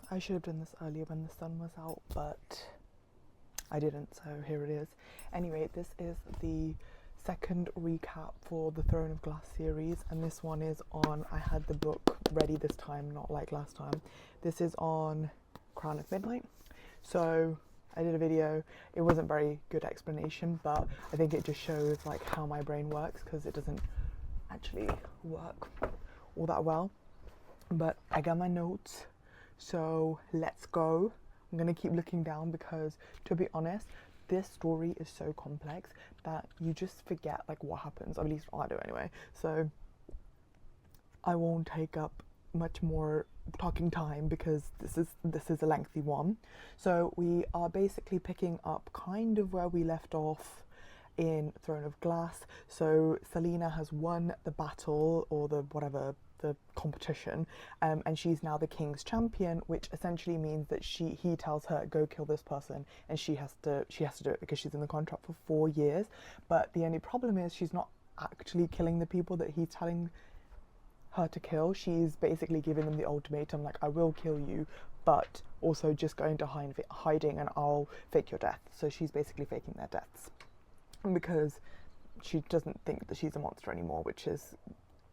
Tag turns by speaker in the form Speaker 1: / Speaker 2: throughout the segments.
Speaker 1: I should have done this earlier when the sun was out, but I didn't, so here it is. Anyway, this is the second recap for the Throne of Glass series, and this one is on, I had the book ready this time, not like last time. This is on Crown of Midnight. So I did a video. It wasn't very good explanation, but I think it just shows like how my brain works, because it doesn't actually work all that well. But I got my notes, so let's go. I'm gonna keep looking down because, to be honest, this story is so complex that you just forget like what happens. At least I do anyway. So I won't take up much more talking time because this is a lengthy one. So we are basically picking up kind of where we left off in Throne of Glass. So Selena has won the battle, or the whatever, the competition, and she's now the king's champion, which essentially means that he tells her, go kill this person, and she has to do it because she's in the contract for 4 years. But the only problem is she's not actually killing the people that he's telling her to kill. She's basically giving them the ultimatum, like, I will kill you, but also just go into hiding and I'll fake your death. So she's basically faking their deaths because she doesn't think that she's a monster anymore, which is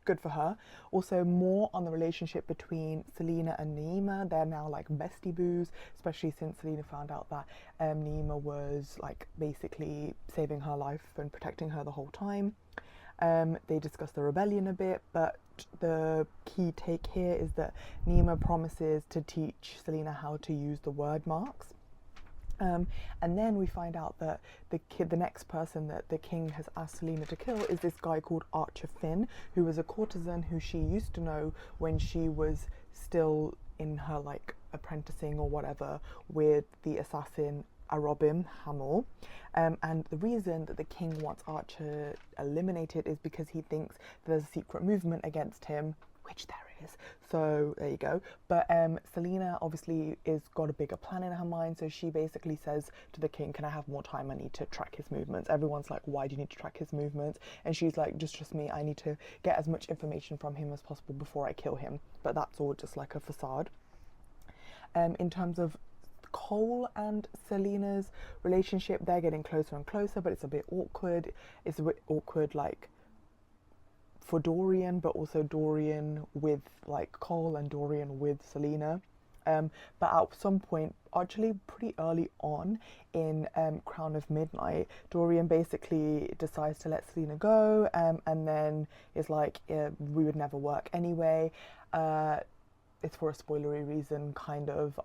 Speaker 1: good for her. Also, more on the relationship between Selena and Naima. They're now like bestie boos, especially since Selena found out that Naima was like basically saving her life and protecting her the whole time. They discuss the rebellion a bit, but the key take here is that Naima promises to teach Selena how to use the word marks. And then we find out that the next person that the king has asked Selena to kill is this guy called Archer Finn, who was a courtesan who she used to know when she was still in her like apprenticing or whatever with the assassin Arobin Hamel. And the reason that the king wants Archer eliminated is because he thinks there's a secret movement against him, which there is. So there you go. But Selena obviously is got a bigger plan in her mind, so she basically says to the king, can I have more time? I need to track his movements. Everyone's like, why do you need to track his movements? And she's like, just trust me, I need to get as much information from him as possible before I kill him. But that's all just like a facade. In terms of Cole and Selena's relationship, they're getting closer and closer, but it's a bit awkward. It's a bit awkward like for Dorian, but also Dorian with like Cole and Dorian with Selena. But at some point, actually pretty early on in Crown of Midnight, Dorian basically decides to let Selena go, and then is like, we would never work anyway. It's for a spoilery reason, kind of.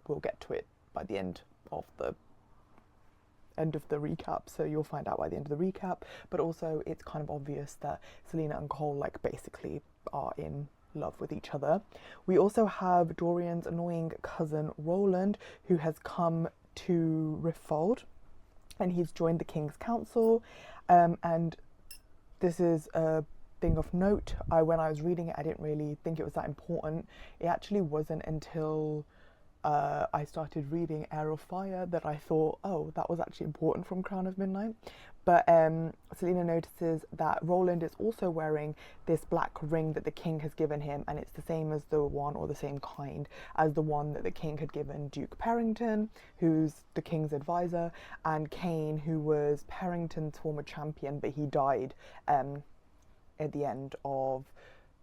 Speaker 1: We'll get to it by the end of the recap, so you'll find out by the end of the recap. But also it's kind of obvious that Selena and Cole like basically are in love with each other. We also have Dorian's annoying cousin Roland, who has come to Refold, and he's joined the King's Council, and this is a thing of note. When I was reading it, I didn't really think it was that important. It actually wasn't until I started reading Heir of Fire that I thought, oh, that was actually important from Crown of Midnight. But Selena notices that Roland is also wearing this black ring that the king has given him, and it's the same as the one, or the same kind as the one that the king had given Duke Perrington, who's the king's advisor, and Kane, who was Perrington's former champion, but he died at the end of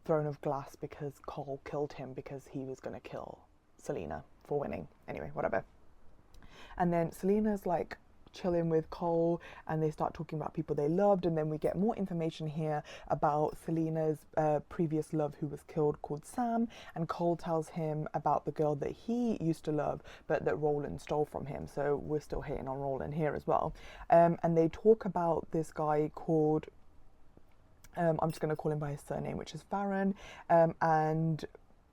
Speaker 1: Throne of Glass because Cole killed him because he was going to kill Selena for winning. Anyway, whatever. And then Selena's like chilling with Cole, and they start talking about people they loved, and then we get more information here about Selena's previous love who was killed, called Sam, and Cole tells him about the girl that he used to love but that Roland stole from him. So we're still hating on Roland here as well. And they talk about this guy called I'm just going to call him by his surname, which is Farron, and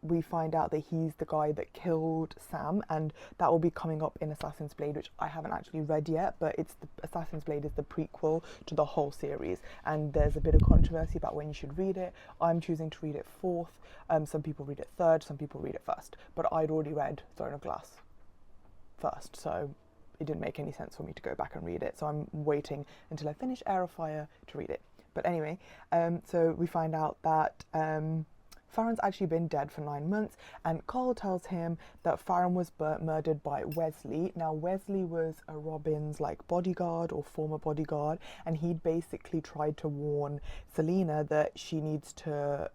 Speaker 1: we find out that he's the guy that killed Sam, and that will be coming up in Assassin's Blade, which I haven't actually read yet, but Assassin's Blade is the prequel to the whole series, and there's a bit of controversy about when you should read it. I'm choosing to read it fourth. Some people read it third, some people read it first, but I'd already read Throne of Glass first, so it didn't make any sense for me to go back and read it, so I'm waiting until I finish Heir of Fire to read it. But anyway, so we find out that Farron's actually been dead for 9 months, and Cole tells him that Farron was murdered by Wesley. Now, Wesley was a Robin's like bodyguard or former bodyguard, and he'd basically tried to warn Selena that she needs to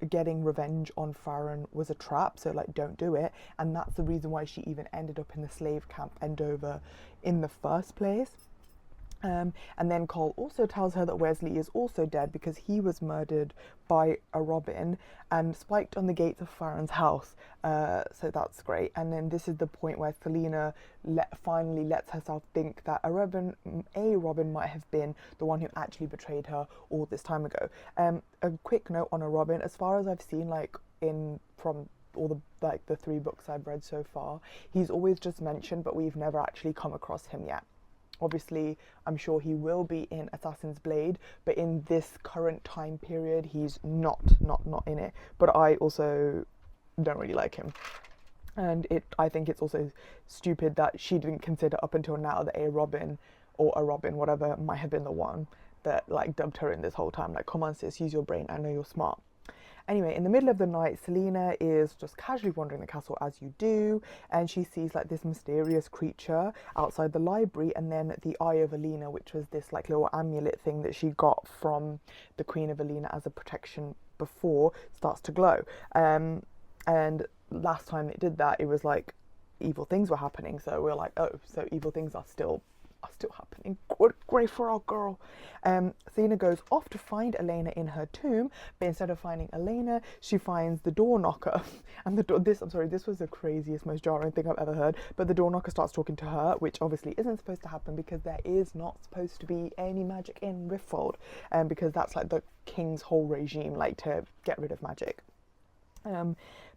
Speaker 1: getting revenge on Farron was a trap, so like don't do it, and that's the reason why she even ended up in the slave camp Endover in the first place. And then Cole also tells her that Wesley is also dead because he was murdered by a Robin and spiked on the gates of Farron's house. So that's great. And then this is the point where Selena finally lets herself think that a Robin might have been the one who actually betrayed her all this time ago. A quick note on a Robin, as far as I've seen, like from all the 3 books I've read so far, he's always just mentioned, but we've never actually come across him yet. Obviously, I'm sure he will be in Assassin's Blade, but in this current time period, he's not in it. But I also don't really like him. And I think it's also stupid that she didn't consider up until now that a Robin, whatever, might have been the one that like dubbed her in this whole time. Like, come on sis, use your brain, I know you're smart. Anyway, in the middle of the night, Selena is just casually wandering the castle as you do, and she sees like this mysterious creature outside the library, and then the Eye of Alina, which was this like little amulet thing that she got from the Queen of Alina as a protection before, starts to glow. And last time it did that, it was like evil things were happening, so we're like, oh, so evil things are still happening. Great for our girl. Selena goes off to find Elena in her tomb, but instead of finding Elena, she finds the door knocker. And this was the craziest, most jarring thing I've ever heard. But the door knocker starts talking to her, which obviously isn't supposed to happen because there is not supposed to be any magic in Riftfold, because that's like the king's whole regime, like to get rid of magic.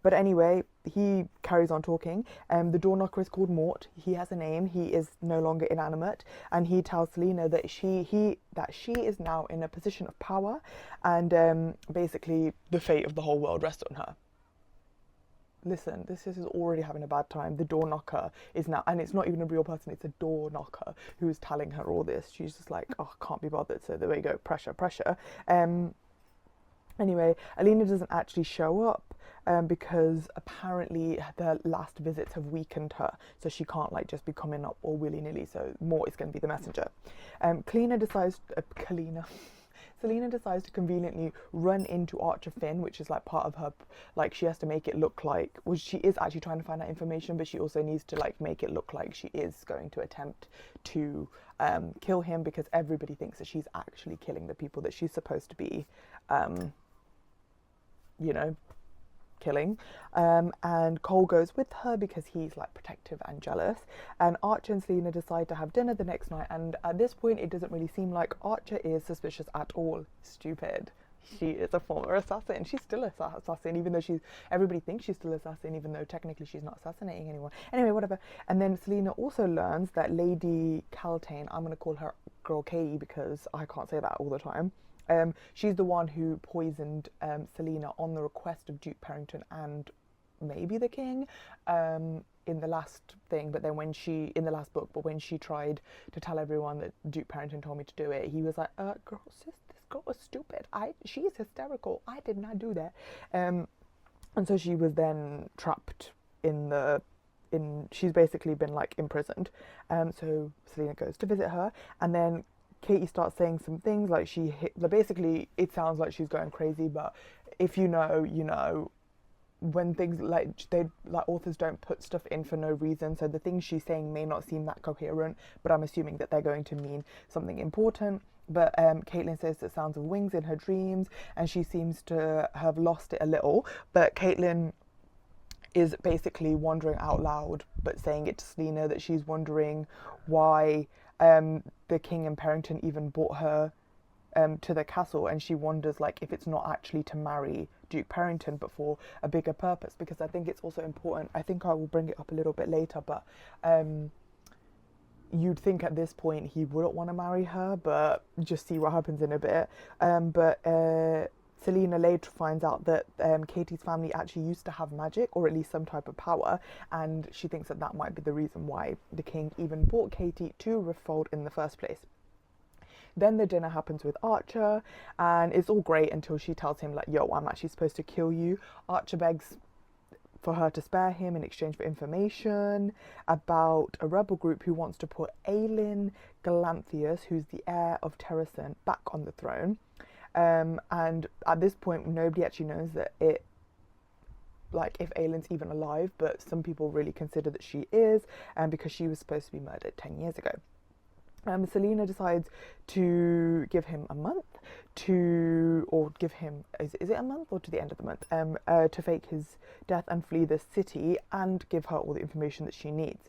Speaker 1: But anyway, he carries on talking. The door knocker is called Mort. He has a name. He is no longer inanimate, and he tells Selena that she is now in a position of power, and basically the fate of the whole world rests on her. Listen, this is already having a bad time. The door knocker is now, and it's not even a real person, it's a door knocker who is telling her all this. She's just like, oh, can't be bothered. So there we go, pressure. Anyway, Alina doesn't actually show up because apparently the last visits have weakened her, so she can't like just be coming up all willy-nilly, so Mort is going to be the messenger. Selena decides to conveniently run into Archer Finn, which is like part of her, like she has to make it look like, well, she is actually trying to find out information, but she also needs to like make it look like she is going to attempt to kill him, because everybody thinks that she's actually killing the people that she's supposed to be killing. And Cole goes with her because he's like protective and jealous, and Archer and Selena decide to have dinner the next night, and at this point it doesn't really seem like Archer is suspicious at all. Stupid. She is a former assassin. She's still an assassin, even though everybody thinks she's still an assassin, even though technically she's not assassinating anyone. Anyway, whatever. And then Selena also learns that Lady Caltaine, I'm going to call her Girl Katie because I can't say that all the time, she's the one who poisoned Selena on the request of Duke Parrington and maybe the king in the last thing, but then when she tried to tell everyone that Duke Parrington told me to do it, he was like, girl, sis, this girl was stupid. She's hysterical. I did not do that. And so she was then trapped she's basically been like imprisoned. So Selena goes to visit her, and then Katie starts saying some things like basically it sounds like she's going crazy, but if you know, you know, when things like authors don't put stuff in for no reason, so the things she's saying may not seem that coherent, but I'm assuming that they're going to mean something important. But Caitlin says the sounds of wings in her dreams, and she seems to have lost it a little, but Caitlin is basically wondering out loud, but saying it to Selena, that she's wondering why the king and Parrington even brought her to the castle, and she wonders like if it's not actually to marry Duke Parrington but for a bigger purpose, because I think it's also important, I think I will bring it up a little bit later, but you'd think at this point he wouldn't want to marry her, but just see what happens in a bit. But Selena later finds out that Katie's family actually used to have magic, or at least some type of power, and she thinks that that might be the reason why the king even brought Katie to Riftfold in the first place. Then the dinner happens with Archer, and it's all great until she tells him, like, yo, I'm actually supposed to kill you. Archer begs for her to spare him in exchange for information about a rebel group who wants to put Aelin Galanthius, who's the heir of Terrasen, back on the throne. And at this point, nobody actually knows that if Aelin's even alive, but some people really consider that she is, because she was supposed to be murdered 10 years ago. Selena decides to give him a month is it a month or to the end of the month, to fake his death and flee the city and give her all the information that she needs.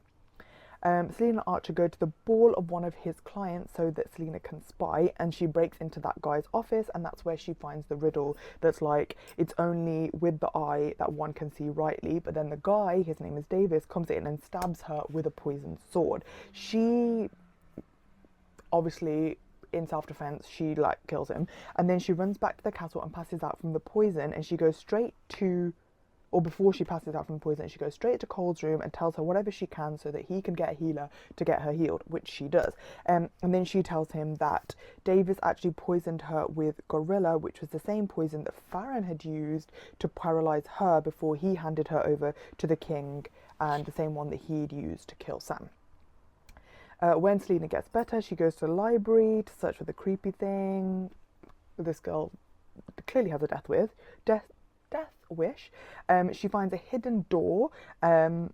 Speaker 1: Selena and Archer go to the ball of one of his clients so that Selena can spy, and she breaks into that guy's office, and that's where she finds the riddle that's like, it's only with the eye that one can see rightly, but then the guy, his name is Davis, comes in and stabs her with a poisoned sword. She, obviously, in self-defense, she kills him, and then she runs back to the castle and passes out from the poison, and she goes straight to, or before she passes out from the poison, she goes straight to Cole's room and tells her whatever she can so that he can get a healer to get her healed, which she does. And then she tells him that Davis actually poisoned her with Gorilla, which was the same poison that Farron had used to paralyze her before he handed her over to the king, and the same one that he'd used to kill Sam. When Selena gets better, she goes to the library to search for the creepy thing this girl clearly has a death wish. She finds a hidden door, and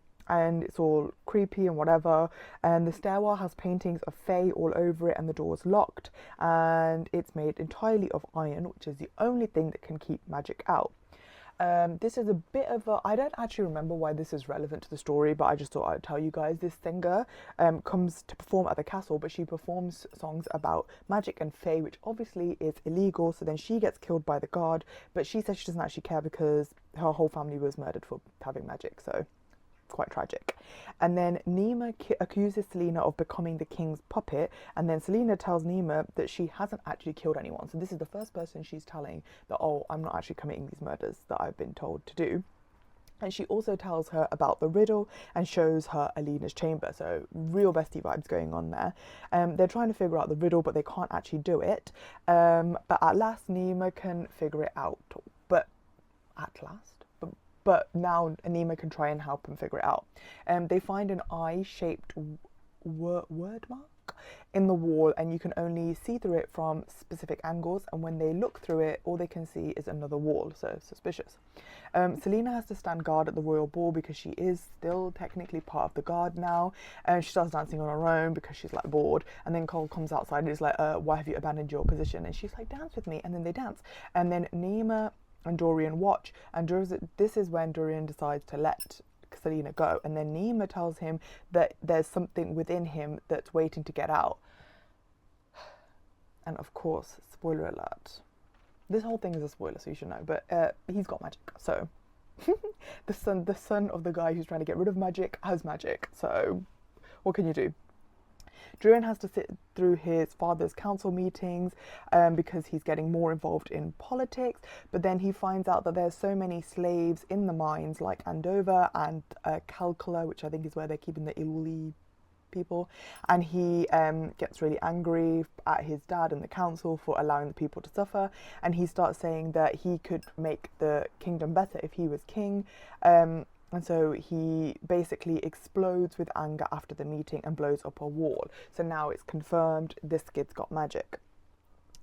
Speaker 1: it's all creepy and whatever, and the stairwell has paintings of Fae all over it, and the door's locked, and it's made entirely of iron, which is the only thing that can keep magic out. This is a bit of a, I don't actually remember why this is relevant to the story, but I just thought I'd tell you guys. This singer comes to perform at the castle, but she performs songs about magic and fae, which obviously is illegal, so then she gets killed by the guard, but she says she doesn't actually care because her whole family was murdered for having magic, so quite tragic. And then Nima accuses Selena of becoming the king's puppet, and then Selena tells Nima that she hasn't actually killed anyone. So this is the first person she's telling that, oh, I'm not actually committing these murders that I've been told to do. And she also tells her about the riddle and shows her Alina's chamber. So real bestie vibes going on there. They're trying to figure out the riddle, but they can't actually do it. But at last Nima can figure it out. But now Nima can try and help them figure it out. They find an eye-shaped word mark in the wall, and you can only see through it from specific angles, and when they look through it, all they can see is another wall, so suspicious. Selena has to stand guard at the royal ball because she is still technically part of the guard now, and she starts dancing on her own because she's bored, and then Cole comes outside and is like, why have you abandoned your position? And she's like, dance with me, and then they dance, and then Nima and Dorian watch, and this is when Dorian decides to let Selena go, and then Nima tells him that there's something within him that's waiting to get out. And of course, spoiler alert, this whole thing is a spoiler, so you should know, but he's got magic, so the son of the guy who's trying to get rid of magic has magic, so what can you do? Dorian has to sit through his father's council meetings because he's getting more involved in politics, but then he finds out that there's so many slaves in the mines like Andover and Calcula, which I think is where they're keeping the Illy people, and he gets really angry at his dad and the council for allowing the people to suffer, and he starts saying that he could make the kingdom better if he was king. And so he basically explodes with anger after the meeting and blows up a wall. So now it's confirmed this kid's got magic.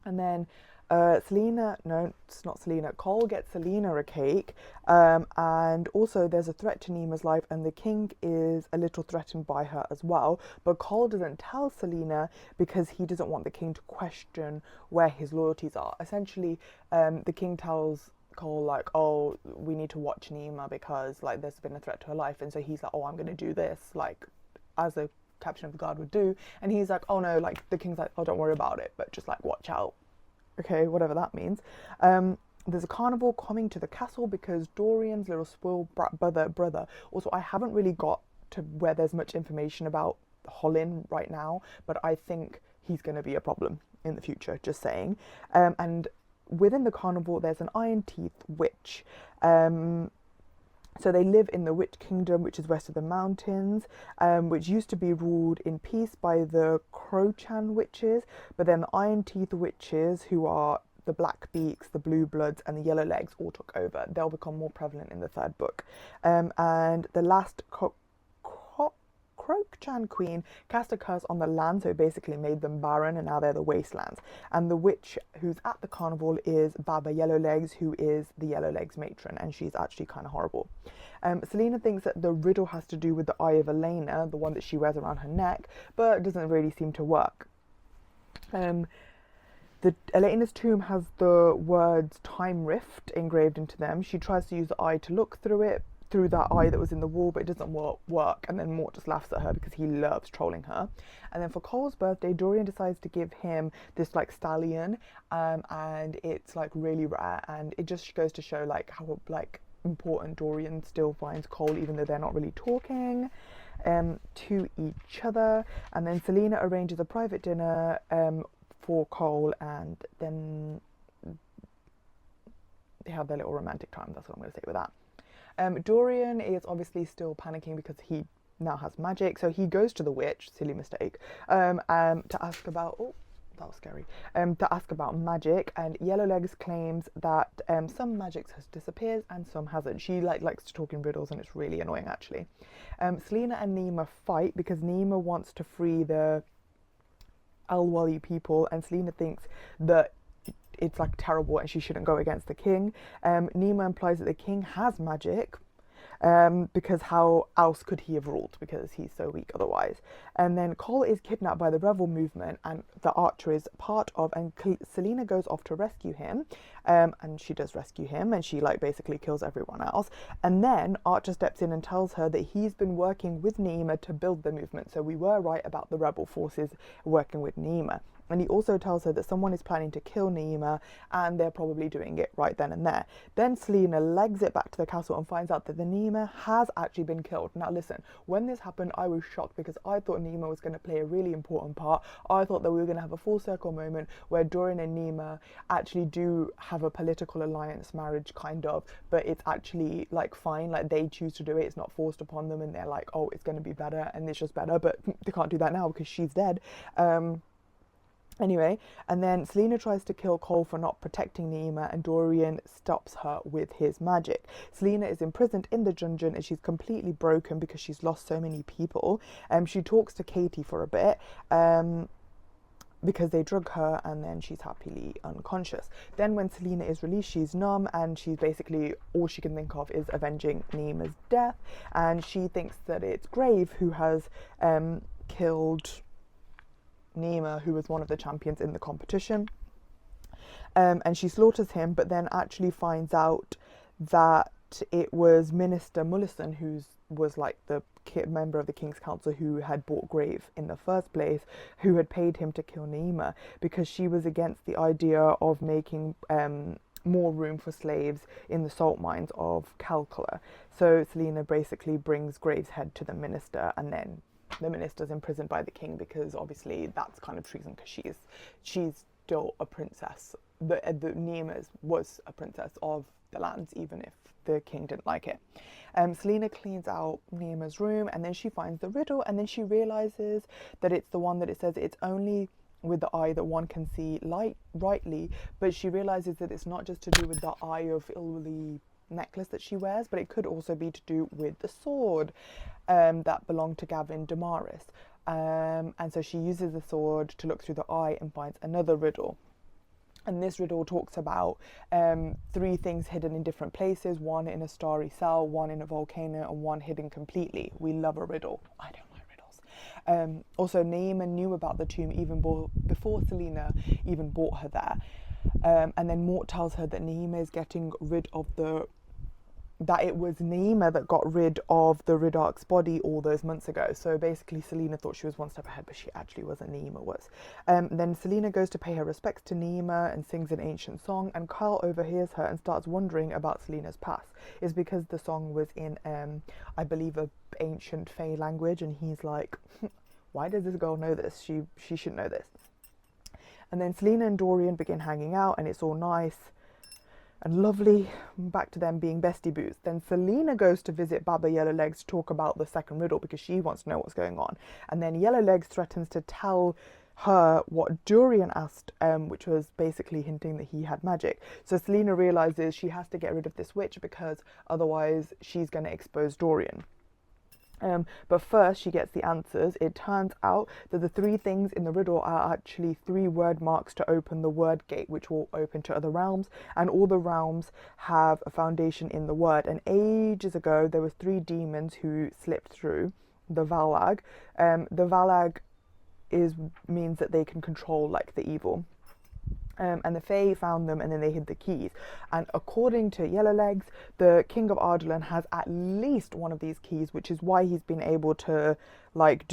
Speaker 1: And then Cole gets Selena a cake. And also there's a threat to Nima's life, and the king is a little threatened by her as well. But Cole doesn't tell Selena because he doesn't want the king to question where his loyalties are. Essentially, the king tells Cole oh, we need to watch Nima because there's been a threat to her life, and so he's like, oh, I'm gonna do this as a captain of the guard would do, and he's like, oh no, the king's like, oh, don't worry about it, but just watch out, okay, whatever that means. There's a carnival coming to the castle because Dorian's little spoiled brother, also I haven't really got to where there's much information about Holin right now, but I think he's going to be a problem in the future, just saying. And within the carnival, there's an Iron Teeth witch, and So they live in the Witch Kingdom, which is west of the mountains, which used to be ruled in peace by the Crochan witches, but then the Iron Teeth witches, who are the Black Beaks, the Blue Bloods, and the Yellow Legs, all took over. They'll become more prevalent in the third book. And the last Crochan queen cast a curse on the land, so it basically made them barren, and now they're the wastelands. And the witch who's at the carnival is Baba Yellowlegs, who is the Yellowlegs matron, and she's actually kind of horrible. Selena thinks that the riddle has to do with the Eye of Elena, the one that she wears around her neck, but it doesn't really seem to work. Elena's tomb has the words Time Rift engraved into them. She tries to use the eye to look through that eye that was in the wall, but it doesn't work, and then Mort just laughs at her because he loves trolling her. And then for Cole's birthday, Dorian decides to give him this like stallion, and it's like really rare, and it just goes to show like how like important Dorian still finds Cole, even though they're not really talking to each other. And then Selena arranges a private dinner for Cole, and then they have their little romantic time. That's what I'm going to say with that. Dorian is obviously still panicking because he now has magic, so he goes to the witch, silly mistake, to ask about, oh, that was scary, to ask about magic, and Yellowlegs claims that some magic has disappeared and some hasn't. She likes to talk in riddles, and it's really annoying actually. Selena and Nima fight because Nima wants to free the Al-Wali people, and Selena thinks that it's like terrible and she shouldn't go against the king. Nima implies that the king has magic, because how else could he have ruled, because he's so weak otherwise. And then Cole is kidnapped by the rebel movement, and the Archer is part of, and Selena goes off to rescue him, and she does rescue him, and she like basically kills everyone else. And then Archer steps in and tells her that he's been working with Nima to build the movement, so we were right about the rebel forces working with Nima. And he also tells her that someone is planning to kill Nima, and they're probably doing it right then and there. Then Selena legs it back to the castle and finds out that the Nima has actually been killed. Now listen, when this happened, I was shocked because I thought Nima was going to play a really important part. I thought that we were going to have a full circle moment where Dorian and Nima actually do have a political alliance marriage kind of, but it's actually like fine, like they choose to do it, it's not forced upon them, and they're like, oh, it's going to be better, and it's just better, but they can't do that now because she's dead. Anyway, and then Selena tries to kill Cole for not protecting Nima, and Dorian stops her with his magic. Selena is imprisoned in the dungeon, and she's completely broken because she's lost so many people. She talks to Katie for a bit, because they drug her, and then she's happily unconscious. Then when Selena is released, she's numb, and she's basically, all she can think of is avenging Nima's death, and she thinks that it's Grave who has killed Nima, who was one of the champions in the competition, and she slaughters him, but then actually finds out that it was Minister Mullison, who was like the member of the King's Council who had bought Grave in the first place, who had paid him to kill Nima because she was against the idea of making more room for slaves in the salt mines of Calcula. So Selena basically brings Grave's head to the minister, and then the minister's imprisoned by the king because obviously that's kind of treason, because she's still a princess. The Nima was a princess of the lands, even if the king didn't like it. Selena cleans out Nima's room, and then she finds the riddle, and then she realizes that it's the one that it says it's only with the eye that one can see rightly, but she realizes that it's not just to do with the eye of Illy necklace that she wears, but it could also be to do with the sword that belonged to Gavin Damaris, and so she uses the sword to look through the eye and finds another riddle. And this riddle talks about 3 things hidden in different places, one in a starry cell, one in a volcano, and one hidden completely. We love a riddle. I don't like riddles. Also, Naima knew about the tomb even before Selena even brought her there. And then Mort tells her that Naima is getting rid of that it was Naima that got rid of the Ridark's body all those months ago. So basically Selena thought she was one step ahead, but she actually wasn't. Naima was. Then Selena goes to pay her respects to Naima and sings an ancient song, and Carl overhears her and starts wondering about Selena's past. It's because the song was in, I believe, a ancient Fey language, and he's like, why does this girl know this? She should know this. And then Selena and Dorian begin hanging out, and it's all nice. and lovely, back to them being bestie boos. Then Selena goes to visit Baba Yellowlegs to talk about the second riddle because she wants to know what's going on. And then Yellowlegs threatens to tell her what Dorian asked, which was basically hinting that he had magic. So Selena realizes she has to get rid of this witch because otherwise she's going to expose Dorian. But first she gets the answers. It turns out that the 3 things in the riddle are actually 3 word marks to open the word gate, which will open to other realms, and all the realms have a foundation in the word. And ages ago there were 3 demons who slipped through the Valag. The Valag means that they can control like the evil. And the Fae found them and then they hid the keys. And according to Yellowlegs, the King of Ardalan has at least one of these keys, which is why he's been able to like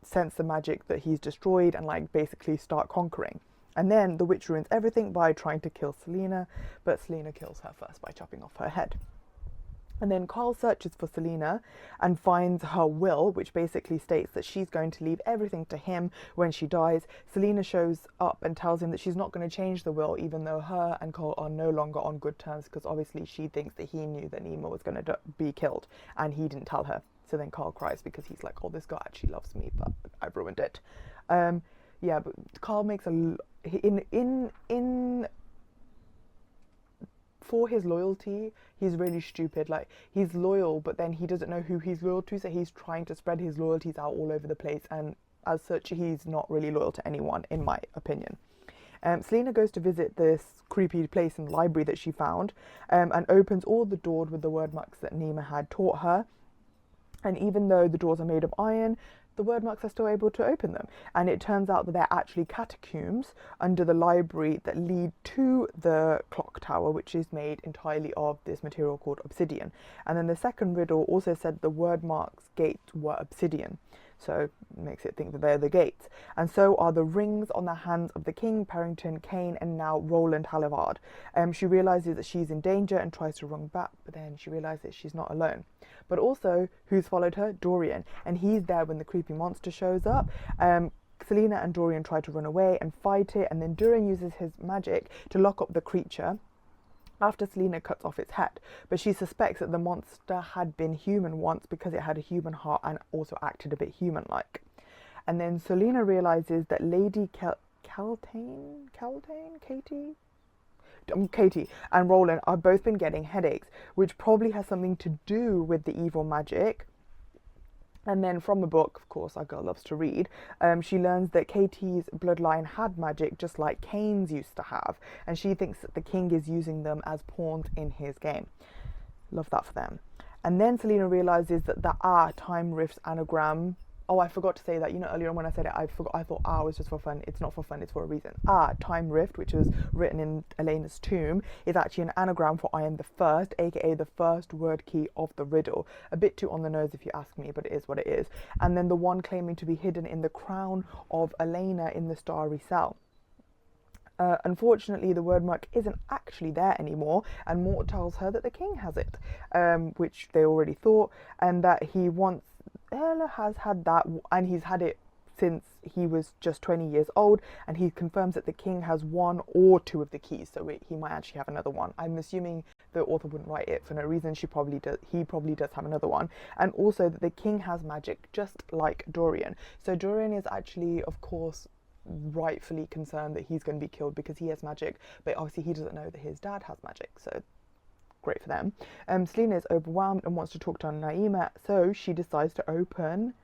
Speaker 1: sense the magic that he's destroyed and like basically start conquering. And then the witch ruins everything by trying to kill Selena, but Selena kills her first by chopping off her head. And then Carl searches for Selena and finds her will, which basically states that she's going to leave everything to him when she dies. Selena shows up and tells him that she's not going to change the will, even though her and Carl are no longer on good terms, because obviously she thinks that he knew that Nima was going to be killed and he didn't tell her. So then Carl cries because he's like, oh, this guy actually loves me, but I've ruined it. Yeah, but Carl makes for his loyalty, he's really stupid. Like, he's loyal, but then he doesn't know who he's loyal to, so he's trying to spread his loyalties out all over the place, and as such, he's not really loyal to anyone, in my opinion. Selena goes to visit this creepy place in the library that she found, and opens all the doors with the word marks that Nima had taught her. And even though the doors are made of iron, the word marks are still able to open them. And it turns out that they're actually catacombs under the library that lead to the clock tower, which is made entirely of this material called obsidian. And then the second riddle also said the word marks gates were obsidian. So it makes it think that they're the gates. And so are the rings on the hands of the king, Perrington, Kane, and now Roland Hallivard. She realizes that she's in danger and tries to run back, but then she realizes she's not alone. But also, who's followed her? Dorian. And he's there when the creepy monster shows up. Selena and Dorian try to run away and fight it, and then Dorian uses his magic to lock up the creature after Selena cuts off its head. But she suspects that the monster had been human once because it had a human heart and also acted a bit human-like. And then Selena realizes that Lady Katie and Roland are both been getting headaches, which probably has something to do with the evil magic. And then from the book, of course, our girl loves to read, she learns that Katie's bloodline had magic just like Kane's used to have, and she thinks that the king is using them as pawns in his game. Love that for them. And then Selena realizes that the time rifts anagram. Oh, I forgot to say that. You know, earlier on when I said it, I thought was just for fun. It's not for fun, it's for a reason. Time rift, which was written in Elena's tomb, is actually an anagram for I am the first, aka the first word key of the riddle. A bit too on the nose if you ask me, but it is what it is. And then the one claiming to be hidden in the crown of Elena in the Starry Cell. Unfortunately, the word mark isn't actually there anymore, and Mort tells her that the king has it, which they already thought, and that he has had that, and he's had it since he was just 20 years old, and he confirms that the king has 1 or 2 of the keys, so he might actually have another one. I'm assuming the author wouldn't write it for no reason. He probably does have another one. And also that the king has magic just like Dorian. So Dorian is actually, of course, rightfully concerned that he's going to be killed because he has magic, but obviously he doesn't know that his dad has magic, so great for them. Selena is overwhelmed and wants to talk to Naima, so she decides to open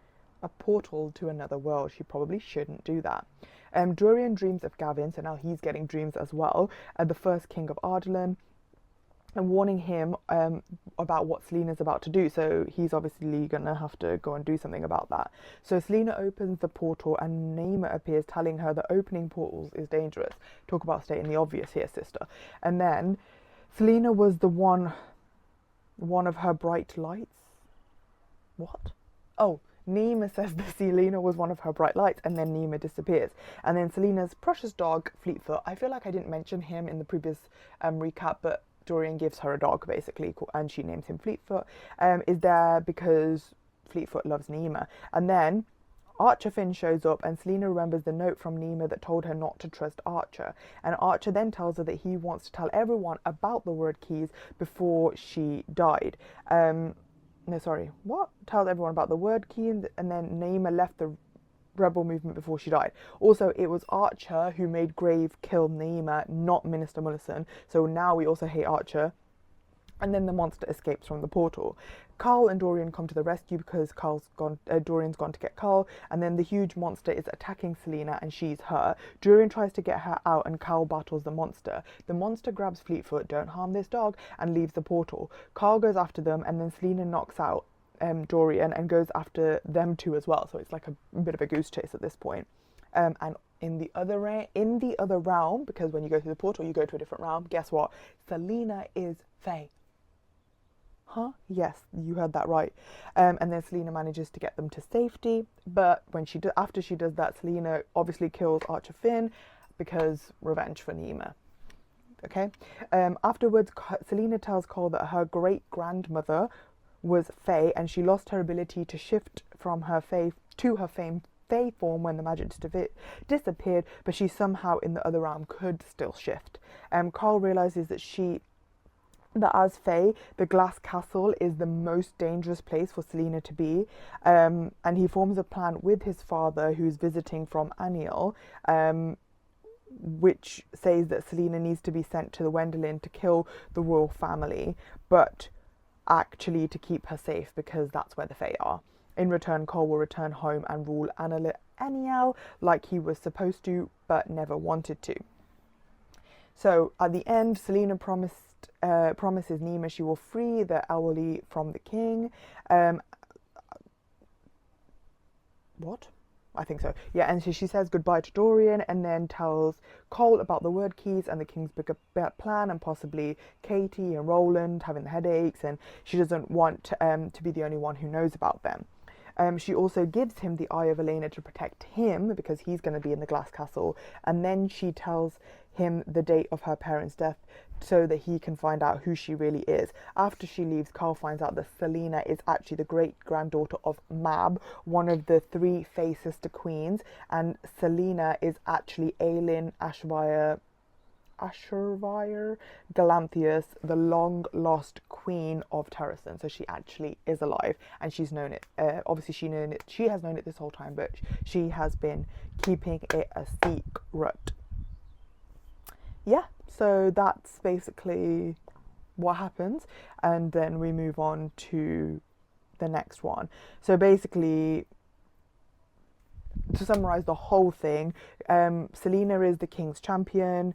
Speaker 1: a portal to another world. She probably shouldn't do that. Dorian dreams of Gavin, so now he's getting dreams as well, the first king of Ardalan, and warning him about what Selena's about to do. So he's obviously going to have to go and do something about that. So Selena opens the portal and Naima appears, telling her that opening portals is dangerous. Talk about stating the obvious here, sister. And then Selena was the one of her bright lights. What? Oh, Nima says that Selena was one of her bright lights, and then Nima disappears. And then Selena's precious dog, Fleetfoot, I feel like I didn't mention him in the previous recap, but Dorian gives her a dog, basically, and she names him Fleetfoot, is there because Fleetfoot loves Nima. And then, Archer Finn shows up and Selena remembers the note from Nima that told her not to trust Archer. And Archer then tells her that he wants to tell everyone about the word keys before she died. No, sorry, what? Tells everyone about the word key, and then Nima left the rebel movement before she died. Also, it was Archer who made Grave kill Nima, not Minister Mullison. So now we also hate Archer. And then the monster escapes from the portal. Carl and Dorian come to the rescue because Dorian's gone to get Carl, and then the huge monster is attacking Selena and she's hurt. Dorian tries to get her out and Carl battles the monster. The monster grabs Fleetfoot, don't harm this dog, and leaves the portal. Carl goes after them, and then Selena knocks out Dorian and goes after them too as well. So it's like a bit of a goose chase at this point. And in the other realm, because when you go through the portal you go to a different realm, guess what? Selena is Fae. Huh? Yes, you heard that right. And then Selena manages to get them to safety, but after she does that, Selena obviously kills Archer Finn because revenge for Nima. Okay. Afterwards, Selena tells Cole that her great-grandmother was Fae, and she lost her ability to shift from her Fae to her Fae form when the magic disappeared, but she somehow in the other realm could still shift. Carl realizes that as Fae, the glass castle is the most dangerous place for Selena to be, and he forms a plan with his father, who's visiting from Aniel, which says that Selena needs to be sent to the Wendelin to kill the royal family, but actually to keep her safe because that's where the Fae are. In return, Cole will return home and rule Aniel like he was supposed to, but never wanted to. So at the end, Selena promises Nima she will free the Owlie from the king. What? I think so. Yeah, and so she says goodbye to Dorian and then tells Cole about the word keys and the king's bigger plan, and possibly Katie and Roland having the headaches, and she doesn't want to be the only one who knows about them. She also gives him the Eye of Elena to protect him because he's going to be in the glass castle, and then she tells him the date of her parents' death so that he can find out who she really is. After she leaves, Carl finds out that Selena is actually the great-granddaughter of Mab, one of the 3 Fae sister queens, and Selena is actually Aelin Ashvire Galanthius, the long-lost queen of Terrasen. So she actually is alive, and she's known it. Obviously, she has known it this whole time, but she has been keeping it a secret. Yeah, so that's basically what happens, and then we move on to the next one. So basically, to summarize the whole thing, Selena is the king's champion.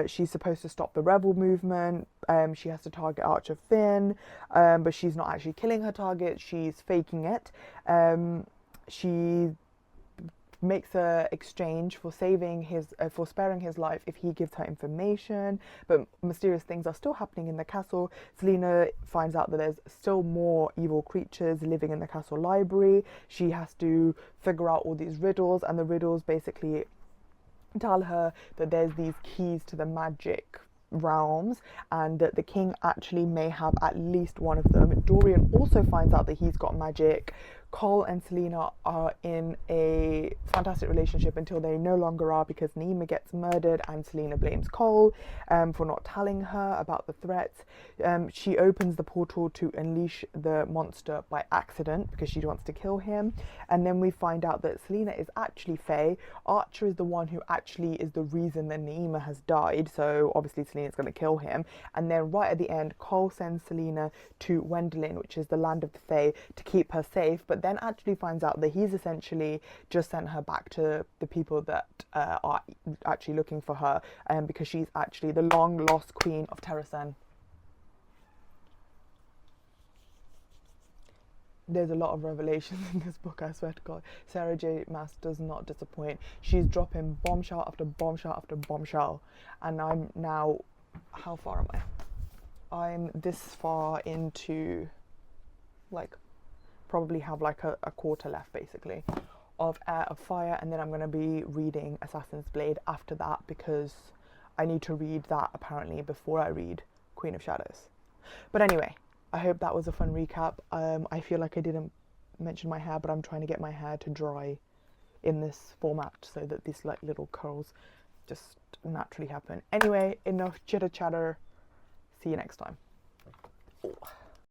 Speaker 1: She's supposed to stop the rebel movement. She has to target Archer Finn, but she's not actually killing her target, she's faking it. She makes a exchange for sparing his life if he gives her information, but mysterious things are still happening in the castle. Selena finds out that there's still more evil creatures living in the castle library. She has to figure out all these riddles, and the riddles basically tell her that there's these keys to the magic realms and that the king actually may have at least one of them. Dorian also finds out that he's got magic. Cole and Selena are in a fantastic relationship until they no longer are, because Nima gets murdered and Selena blames Cole for not telling her about the threats. She opens the portal to unleash the monster by accident because she wants to kill him, and then we find out that Selena is actually Fae. Archer is the one who actually is the reason that Nima has died, so obviously Selena's going to kill him. And then right at the end, Cole sends Selena to Wendelin, which is the land of the Fae, to keep her safe, but then actually finds out that he's essentially just sent her back to the people that are actually looking for her, because she's actually the long lost queen of Terrasen. There's a lot of revelations in this book, I swear to God. Sarah J. Maas does not disappoint. She's dropping bombshell after bombshell after bombshell, and I'm now, how far am I? I'm this far into, like, probably have like a quarter left basically of Air of Fire, and then I'm going to be reading Assassin's Blade after that because I need to read that apparently before I read Queen of Shadows. But anyway, I hope that was a fun recap. I feel like I didn't mentioned my hair, but I'm trying to get my hair to dry in this format so that these like little curls just naturally happen. Anyway, enough chitter chatter. See you next time. Oh.